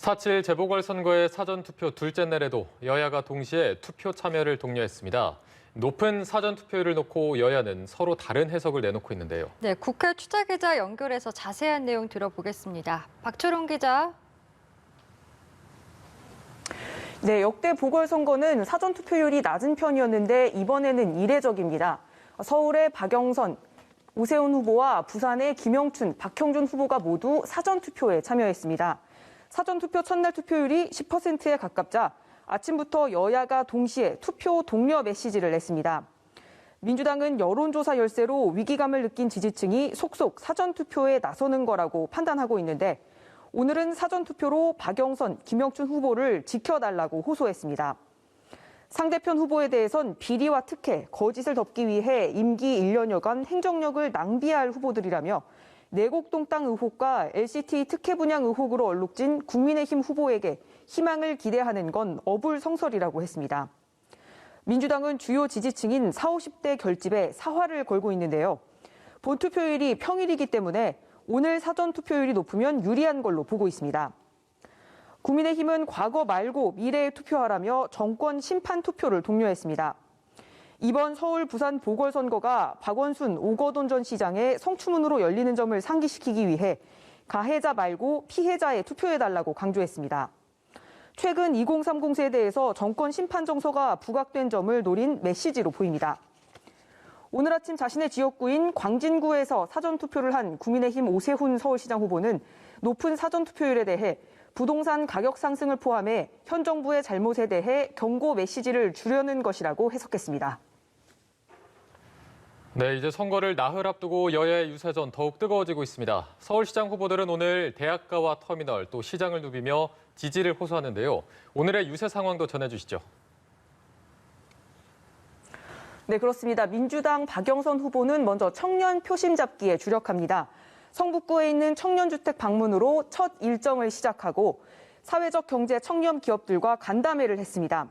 4.7 재보궐선거의 사전투표 둘째 날에도 여야가 동시에 투표 참여를 독려했습니다. 높은 사전투표율을 놓고 여야는 서로 다른 해석을 내놓고 있는데요. 네, 국회 취재기자 연결해서 자세한 내용 들어보겠습니다. 박철원 기자. 네, 역대 보궐선거는 사전투표율이 낮은 편이었는데 이번에는 이례적입니다. 서울의 박영선, 오세훈 후보와 부산의 김영춘, 박형준 후보가 모두 사전투표에 참여했습니다. 사전투표 첫날 투표율이 10%에 가깝자 아침부터 여야가 동시에 투표 독려 메시지를 냈습니다. 민주당은 여론조사 열세로 위기감을 느낀 지지층이 속속 사전투표에 나서는 거라고 판단하고 있는데 오늘은 사전투표로 박영선, 김영춘 후보를 지켜달라고 호소했습니다. 상대편 후보에 대해선 비리와 특혜, 거짓을 덮기 위해 임기 1년여간 행정력을 낭비할 후보들이라며 내곡동 땅 의혹과 LCT 특혜 분양 의혹으로 얼룩진 국민의힘 후보에게 희망을 기대하는 건 어불성설이라고 했습니다. 민주당은 주요 지지층인 40, 50대 결집에 사활을 걸고 있는데요. 본투표율이 평일이기 때문에 오늘 사전투표율이 높으면 유리한 걸로 보고 있습니다. 국민의힘은 과거 말고 미래에 투표하라며 정권 심판 투표를 독려했습니다. 이번 서울, 부산 보궐선거가 박원순, 오거돈 전 시장의 성추문으로 열리는 점을 상기시키기 위해 가해자 말고 피해자에 투표해달라고 강조했습니다. 최근 2030 세대에서 정권 심판 정서가 부각된 점을 노린 메시지로 보입니다. 오늘 아침 자신의 지역구인 광진구에서 사전투표를 한 국민의힘 오세훈 서울시장 후보는 높은 사전투표율에 대해 부동산 가격 상승을 포함해 현 정부의 잘못에 대해 경고 메시지를 주려는 것이라고 해석했습니다. 네, 이제 선거를 나흘 앞두고 여야의 유세전 더욱 뜨거워지고 있습니다. 서울시장 후보들은 오늘 대학가와 터미널 또 시장을 누비며 지지를 호소하는데요. 오늘의 유세 상황도 전해주시죠. 네, 그렇습니다. 민주당 박영선 후보는 먼저 청년 표심 잡기에 주력합니다. 성북구에 있는 청년주택 방문으로 첫 일정을 시작하고 사회적 경제 청년 기업들과 간담회를 했습니다.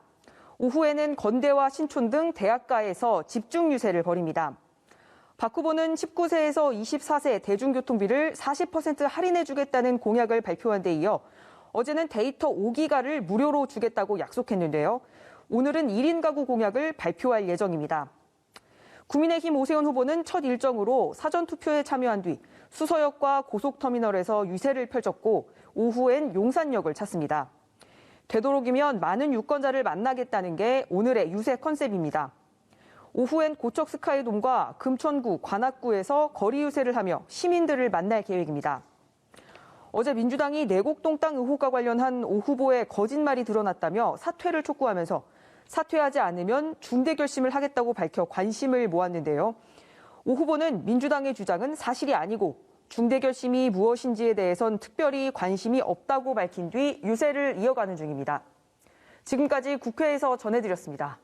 오후에는 건대와 신촌 등 대학가에서 집중 유세를 벌입니다. 박 후보는 19세에서 24세 대중교통비를 40% 할인해주겠다는 공약을 발표한 데 이어 어제는 데이터 5기가를 무료로 주겠다고 약속했는데요. 오늘은 1인 가구 공약을 발표할 예정입니다. 국민의힘 오세훈 후보는 첫 일정으로 사전투표에 참여한 뒤 수서역과 고속터미널에서 유세를 펼쳤고 오후엔 용산역을 찾습니다. 되도록이면 많은 유권자를 만나겠다는 게 오늘의 유세 컨셉입니다. 오후엔 고척 스카이돔과 금천구, 관악구에서 거리 유세를 하며 시민들을 만날 계획입니다. 어제 민주당이 내곡동 땅 의혹과 관련한 오 후보의 거짓말이 드러났다며 사퇴를 촉구하면서 사퇴하지 않으면 중대 결심을 하겠다고 밝혀 관심을 모았는데요. 오 후보는 민주당의 주장은 사실이 아니고 중대 결심이 무엇인지에 대해선 특별히 관심이 없다고 밝힌 뒤 유세를 이어가는 중입니다. 지금까지 국회에서 전해드렸습니다.